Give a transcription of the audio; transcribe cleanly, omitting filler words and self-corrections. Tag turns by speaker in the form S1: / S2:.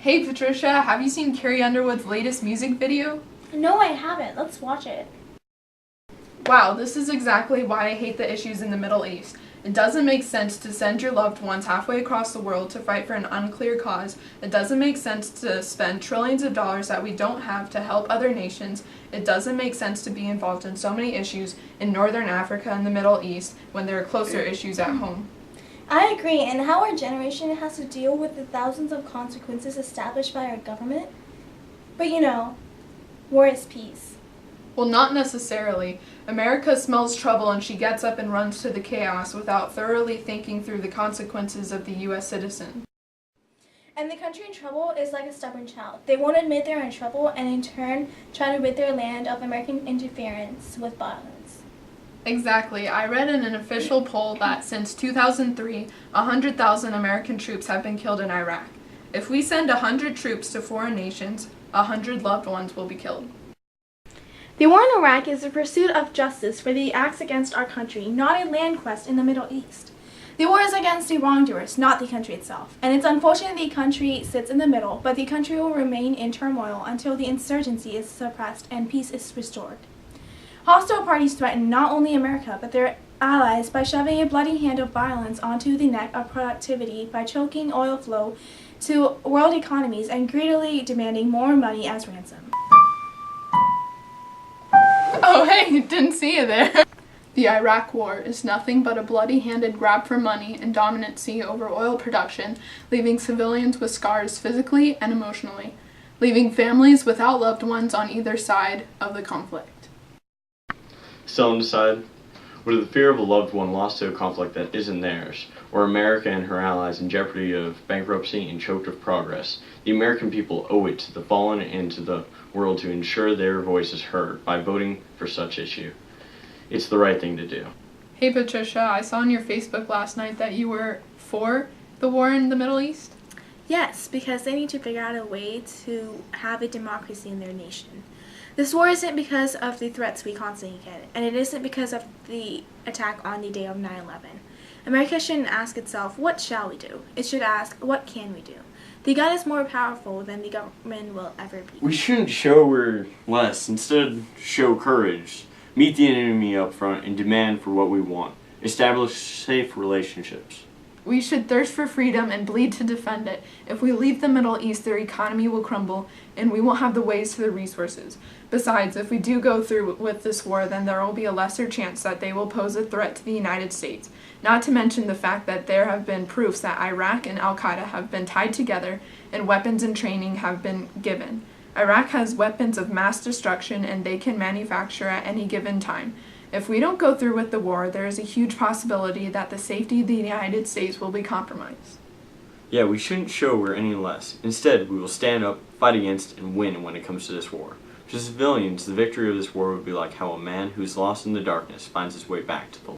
S1: Hey Patricia, have you seen Carrie Underwood's latest music video?
S2: No, I haven't. Let's watch it.
S1: Wow, this is exactly why I hate the issues in the Middle East. It doesn't make sense to send your loved ones halfway across the world to fight for an unclear cause. It doesn't make sense to spend trillions of dollars that we don't have to help other nations. It doesn't make sense to be involved in so many issues in Northern Africa and the Middle East when there are closer issues at home.
S2: I agree, and how our generation has to deal with the thousands of consequences established by our government. But war is peace.
S1: Well, not necessarily. America smells trouble and she gets up and runs to the chaos without thoroughly thinking through the consequences of the U.S. citizen.
S2: And the country in trouble is like a stubborn child. They won't admit they're in trouble and in turn try to rid their land of American interference with violence.
S1: Exactly. I read in an official poll that since 2003, 100,000 American troops have been killed in Iraq. If we send 100 troops to foreign nations, 100 loved ones will be killed.
S2: The war in Iraq is the pursuit of justice for the acts against our country, not a land quest in the Middle East. The war is against the wrongdoers, not the country itself. And it's unfortunate the country sits in the middle, but the country will remain in turmoil until the insurgency is suppressed and peace is restored. Hostile parties threaten not only America, but their allies by shoving a bloody hand of violence onto the neck of productivity by choking oil flow to world economies and greedily demanding more money as ransom.
S1: Oh hey, didn't see you there. The Iraq War is nothing but a bloody-handed grab for money and dominancy over oil production, leaving civilians with scars physically and emotionally, leaving families without loved ones on either side of the conflict.
S3: Still undecided? Whether the fear of a loved one lost to a conflict that isn't theirs, or America and her allies in jeopardy of bankruptcy and choked of progress, the American people owe it to the fallen and to the world to ensure their voice is heard by voting for such issue. It's the right thing to do.
S1: Hey Patricia, I saw on your Facebook last night that you were for the war in the Middle East?
S2: Yes, because they need to figure out a way to have a democracy in their nation. This war isn't because of the threats we constantly get, and it isn't because of the attack on the day of 9/11. America shouldn't ask itself, what shall we do? It should ask, what can we do? The gun is more powerful than the government will ever be.
S4: We shouldn't show we're less. Instead, show courage. Meet the enemy up front and demand for what we want. Establish safe relationships.
S1: We should thirst for freedom and bleed to defend it. If we leave the Middle East, their economy will crumble, and we won't have the ways to the resources. Besides, if we do go through with this war, then there will be a lesser chance that they will pose a threat to the United States. Not to mention the fact that there have been proofs that Iraq and Al-Qaeda have been tied together and weapons and training have been given. Iraq has weapons of mass destruction and they can manufacture at any given time. If we don't go through with the war, there is a huge possibility that the safety of the United States will be compromised.
S4: Yeah, we shouldn't show we're any less. Instead, we will stand up, fight against, and win when it comes to this war. To civilians, the victory of this war would be like how a man who's lost in the darkness finds his way back to the light.